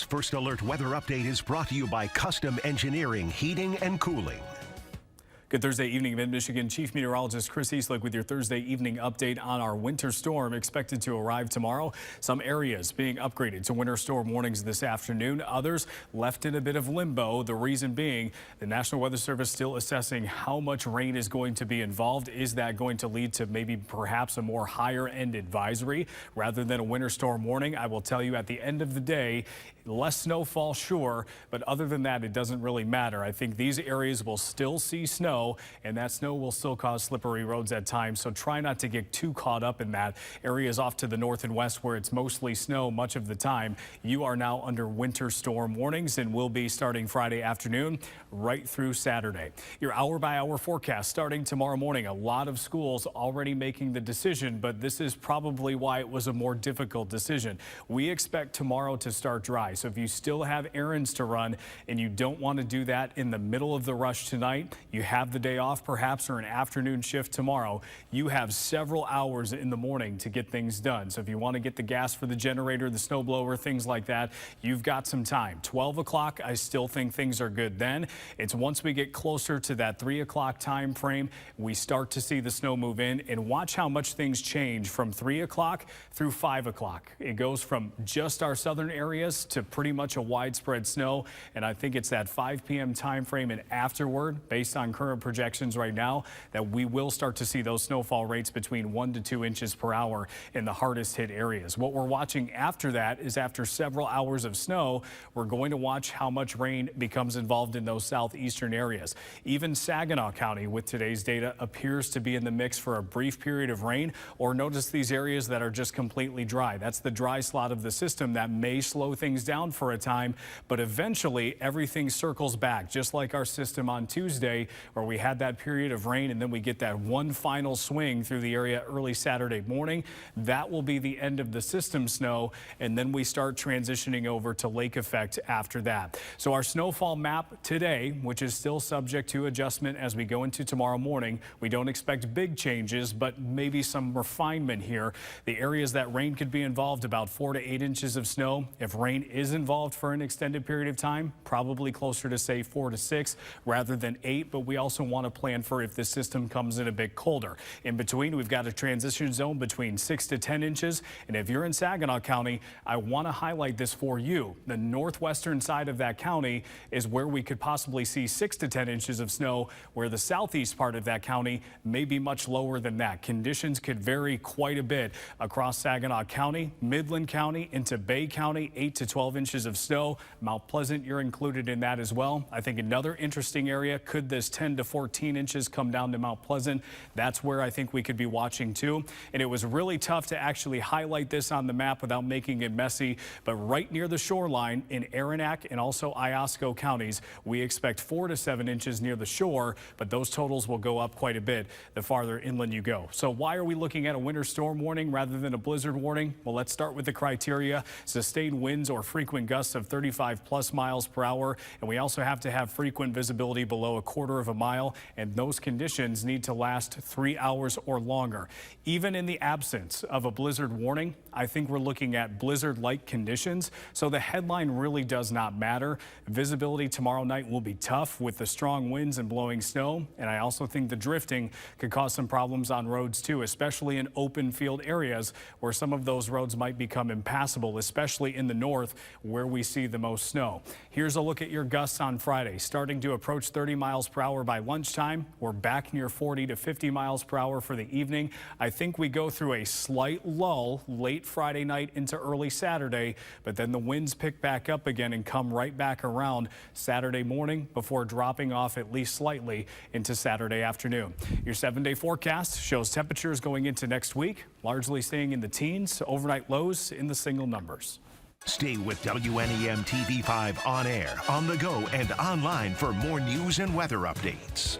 First Alert Weather Update is brought to you by Custom Engineering, Heating and Cooling. Good Thursday evening, Mid-Michigan Chief Meteorologist Chris Easlick with your Thursday evening update on our winter storm expected to arrive tomorrow. Some areas being upgraded to winter storm warnings this afternoon. Others left in a bit of limbo. The reason being the National Weather Service still assessing how much rain is going to be involved. Is that going to lead to maybe perhaps a more higher end advisory rather than a winter storm warning? I will tell you at the end of the day, less snowfall, sure, but other than that, it doesn't really matter. I think these areas will still see snow, and that snow will still cause slippery roads at times, so try not to get too caught up in that. Areas off to the north and west where it's mostly snow much of the time, you are now under winter storm warnings and will be starting Friday afternoon right through Saturday. Your hour-by-hour forecast starting tomorrow morning. A lot of schools already making the decision, but this is probably why it was a more difficult decision. We expect tomorrow to start dry. So if you still have errands to run and you don't want to do that in the middle of the rush tonight, you have the day off perhaps or an afternoon shift tomorrow, you have several hours in the morning to get things done. So if you want to get the gas for the generator, the snow blower, things like that, you've got some time. 12 o'clock, I still think things are good then. It's once we get closer to that 3 o'clock time frame, we start to see the snow move in, and watch how much things change from 3 o'clock through 5 o'clock. It goes from just our southern areas to pretty much a widespread snow, and I think it's that 5 p.m. time frame and afterward, based on current projections right now, that we will start to see those snowfall rates between 1 to 2 inches per hour in the hardest hit areas. What we're watching after that is, after several hours of snow, we're going to watch how much rain becomes involved in those southeastern areas. Even Saginaw County with today's data appears to be in the mix for a brief period of rain, or notice these areas that are just completely dry. That's the dry slot of the system that may slow things down for a time, but eventually everything circles back, just like our system on Tuesday, where we had that period of rain and then we get that one final swing through the area early Saturday morning. That will be the end of the system snow, and then we start transitioning over to lake effect after that. So our snowfall map today, which is still subject to adjustment as we go into tomorrow morning, we don't expect big changes, but maybe some refinement here. The areas that rain could be involved, about 4 to 8 inches of snow. If rain is involved for an extended period of time, probably closer to say 4 to 6 rather than 8, but we also want to plan for if the system comes in a bit colder. In between, we've got a transition zone between 6 to 10 inches, and if you're in Saginaw County, I want to highlight this for you. The northwestern side of that county is where we could possibly see 6 to 10 inches of snow, where the southeast part of that county may be much lower than that. Conditions could vary quite a bit across Saginaw County, Midland County into Bay County, 8 to 12 inches of snow. Mount Pleasant, you're included in that as well. I think another interesting area, could this 10 to 14 inches come down to Mount Pleasant? That's where I think we could be watching too. And it was really tough to actually highlight this on the map without making it messy, but right near the shoreline in Aranac and also Iosco counties, we expect 4 to 7 inches near the shore, but those totals will go up quite a bit the farther inland you go. So why are we looking at a winter storm warning rather than a blizzard warning? Well, let's start with the criteria. Sustained winds or frequent gusts of 35 plus miles per hour, and we also have to have frequent visibility below 1/4 of a mile, and those conditions need to last 3 hours or longer. Even in the absence of a blizzard warning, I think we're looking at blizzard-like conditions, so the headline really does not matter. Visibility tomorrow night will be tough with the strong winds and blowing snow, and I also think the drifting could cause some problems on roads too, especially in open field areas where some of those roads might become impassable, especially in the north where we see the most snow. Here's a look at your gusts on Friday, starting to approach 30 miles per hour by lunchtime. We're back near 40 to 50 miles per hour for the evening. I think we go through a slight lull late Friday night into early Saturday, but then the winds pick back up again and come right back around Saturday morning before dropping off at least slightly into Saturday afternoon. Your 7-day forecast shows temperatures going into next week largely staying in the teens, overnight lows in the single numbers. Stay with WNEM TV5 on air, on the go, and online for more news and weather updates.